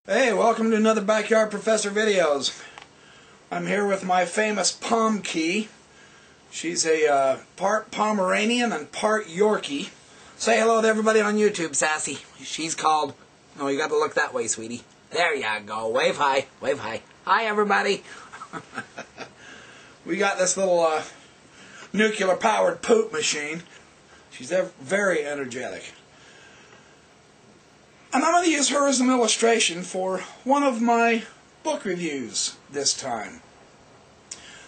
Hey, welcome to another Backyard Professor Videos. I'm here with my famous Pomkey. She's a part Pomeranian and part Yorkie. Say hello to everybody on YouTube, Sassy. She's called... Oh, you got to look that way, sweetie. There you go. Wave hi. Wave hi. Hi, everybody. We got this little nuclear-powered poop machine. She's very energetic. And I'm going to use her as an illustration for one of my book reviews this time.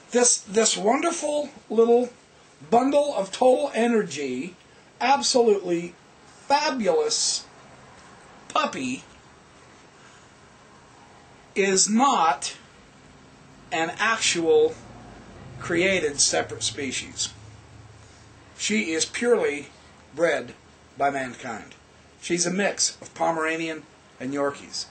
This wonderful little bundle of total energy, absolutely fabulous puppy is not an actual created separate species. She is purely bred by mankind. She's a mix of Pomeranian and Yorkies.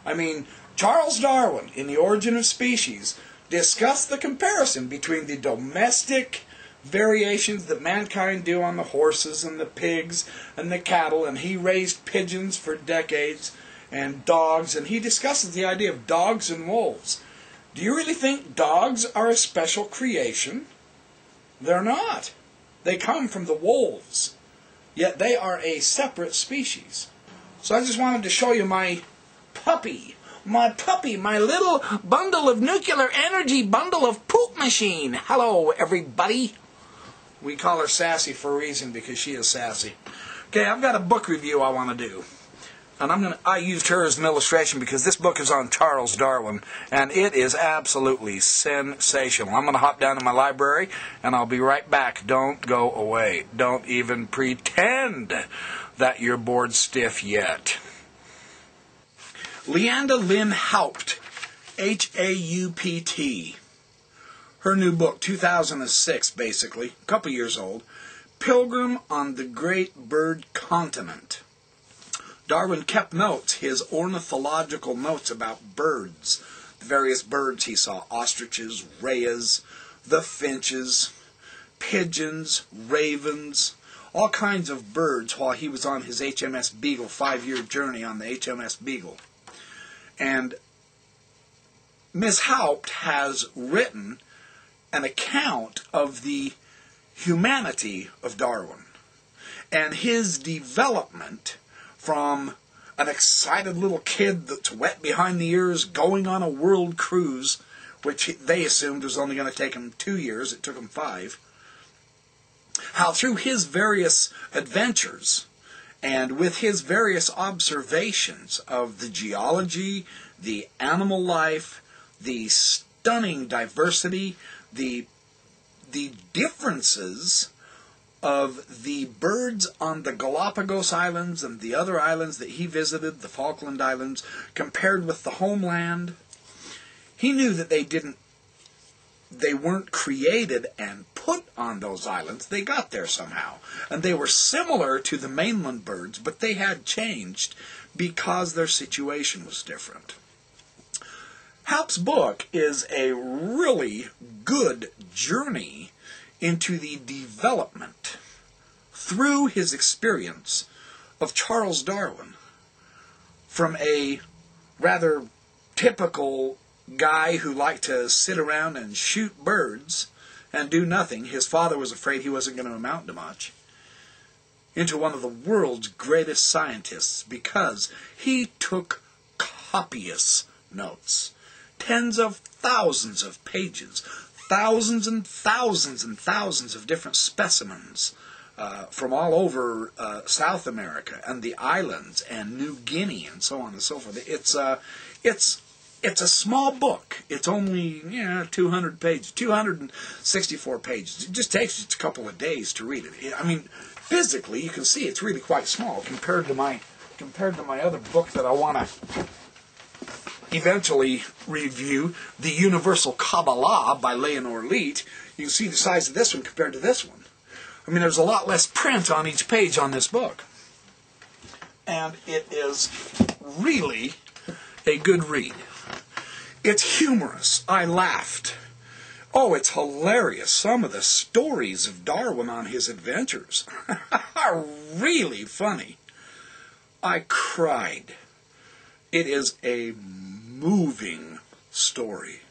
I mean, Charles Darwin, in The Origin of Species, discussed the comparison between the domestic variations that mankind do on the horses and the pigs and the cattle, and he raised pigeons for decades, and dogs, and he discusses the idea of dogs and wolves. Do you really think dogs are a special creation? They're not. They come from the wolves. Yet they are a separate species. So I just wanted to show you my puppy, my little bundle of nuclear energy, bundle of poop machine. Hello, everybody. We call her Sassy for a reason, because she is sassy. Okay, I've got a book review I want to do. And I used her as an illustration because this book is on Charles Darwin, and it is absolutely sensational. I'm going to hop down to my library, and I'll be right back. Don't go away. Don't even pretend that you're bored stiff yet. Lyanda Lynn Haupt, H-A-U-P-T. Her new book, 2006, basically, a couple years old, Pilgrim on the Great Bird Continent. Darwin kept notes, his ornithological notes about birds, the various birds he saw, ostriches, rheas, the finches, pigeons, ravens, all kinds of birds while he was on his HMS Beagle, 5-year journey on the HMS Beagle. And Ms. Haupt has written an account of the humanity of Darwin and his development from an excited little kid that's wet behind the ears going on a world cruise, which they assumed was only going to take him 2 years. It took him 5. How through his various adventures and with his various observations of the geology, the animal life, the stunning diversity, the differences of the birds on the Galapagos Islands and the other islands that he visited, the Falkland Islands, compared with the homeland. He knew that they weren't created and put on those islands. They got there somehow. And they were similar to the mainland birds, but they had changed because their situation was different. Haupt's book is a really good journey into the development through his experience of Charles Darwin from a rather typical guy who liked to sit around and shoot birds and do nothing. His father was afraid he wasn't going to amount to much, into one of the world's greatest scientists because he took copious notes, tens of thousands of pages, thousands and thousands and thousands of different specimens from all over South America and the islands and New Guinea and so on and so forth. It's a small book. It's only 200 pages, 264 pages. It just takes just a couple of days to read it. I mean, physically, you can see it's really quite small compared to my other book that I want to eventually review, The Universal Kabbalah by Leonore Leet. You can see the size of this one compared to this one. I mean, there's a lot less print on each page on this book. And it is really a good read. It's humorous. I laughed. Oh, it's hilarious. Some of the stories of Darwin on his adventures are really funny. I cried. It is a moving story.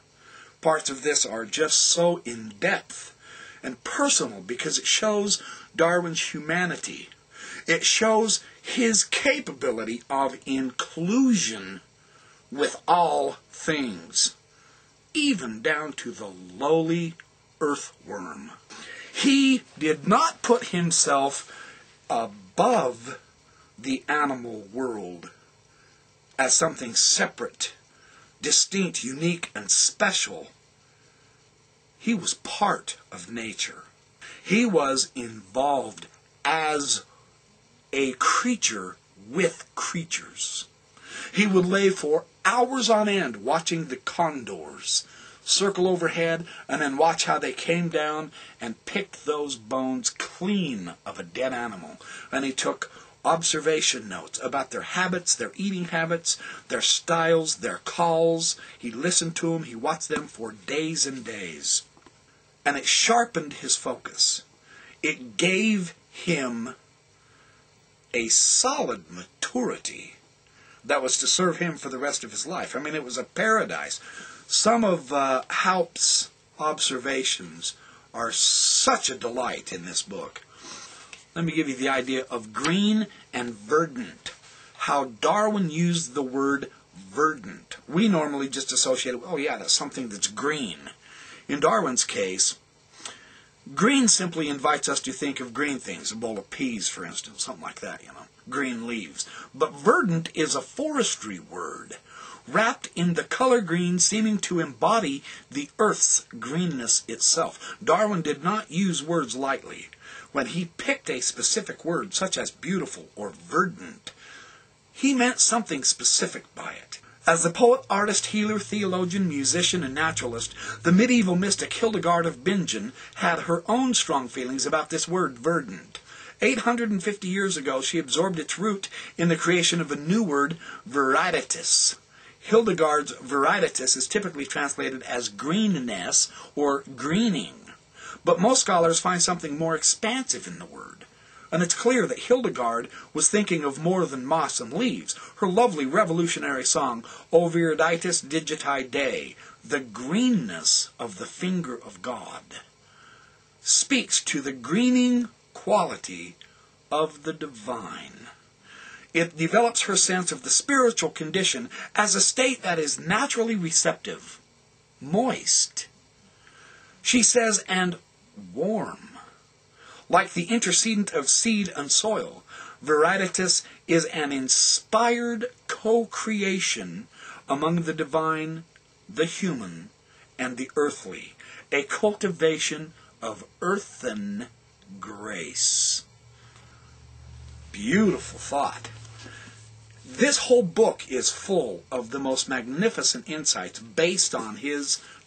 Parts of this are just so in-depth and personal because it shows Darwin's humanity. It shows his capability of inclusion with all things, even down to the lowly earthworm. He did not put himself above the animal world as something separate, distinct, unique, and special. He was part of nature. He was involved as a creature with creatures. He would lay for hours on end watching the condors circle overhead and then watch how they came down and picked those bones clean of a dead animal. And he took observation notes about their habits, their eating habits, their styles, their calls. He listened to them. He watched them for days and days. And it sharpened his focus. It gave him a solid maturity that was to serve him for the rest of his life. I mean, it was a paradise. Some of Haupt's observations are such a delight in this book. Let me give you the idea of green and verdant. How Darwin used the word verdant. We normally just associate it with, oh yeah, that's something that's green. In Darwin's case, green simply invites us to think of green things, a bowl of peas, for instance, something like that, green leaves. But verdant is a forestry word, wrapped in the color green, seeming to embody the earth's greenness itself. Darwin did not use words lightly. When he picked a specific word, such as beautiful or verdant, he meant something specific by it. As the poet, artist, healer, theologian, musician, and naturalist, the medieval mystic Hildegard of Bingen had her own strong feelings about this word verdant. 850 years ago, she absorbed its root in the creation of a new word, varietas. Hildegard's varietas is typically translated as greenness or greening. But most scholars find something more expansive in the word. And it's clear that Hildegard was thinking of more than moss and leaves. Her lovely revolutionary song, O Viriditas Digiti Dei, the greenness of the finger of God, speaks to the greening quality of the divine. It develops her sense of the spiritual condition as a state that is naturally receptive, moist. She says, and warm. Like the intercedent of seed and soil, Viriditas is an inspired co-creation among the divine, the human, and the earthly, a cultivation of earthen grace. Beautiful thought. This whole book is full of the most magnificent insights based on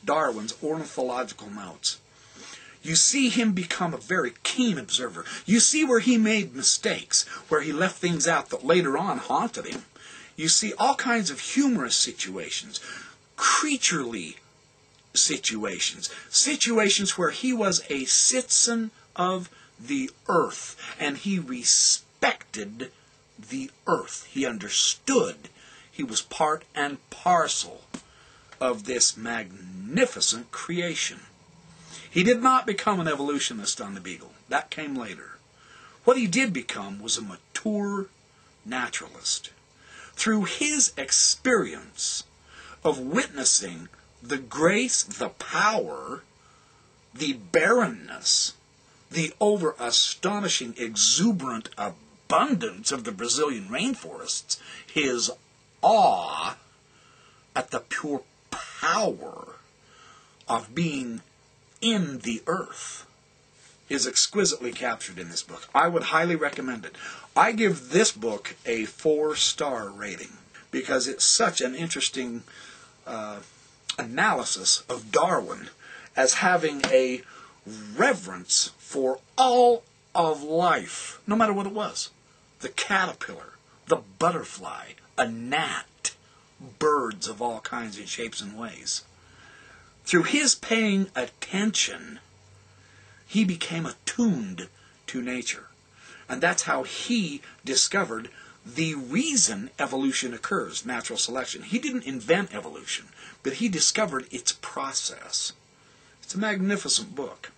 Darwin's ornithological notes. You see him become a very keen observer. You see where he made mistakes, where he left things out that later on haunted him. You see all kinds of humorous situations, creaturely situations, situations where he was a citizen of the earth, and he respected the earth. He understood he was part and parcel of this magnificent creation. He did not become an evolutionist on the Beagle. That came later. What he did become was a mature naturalist. Through his experience of witnessing the grace, the power, the barrenness, the over-astonishing, exuberant abundance of the Brazilian rainforests, his awe at the pure power of being in the earth is exquisitely captured in this book. I would highly recommend it. I give this book a 4-star rating because it's such an interesting analysis of Darwin as having a reverence for all of life, no matter what it was. The caterpillar, the butterfly, a gnat, birds of all kinds and shapes and ways. Through his paying attention, he became attuned to nature. And that's how he discovered the reason evolution occurs, natural selection. He didn't invent evolution, but he discovered its process. It's a magnificent book.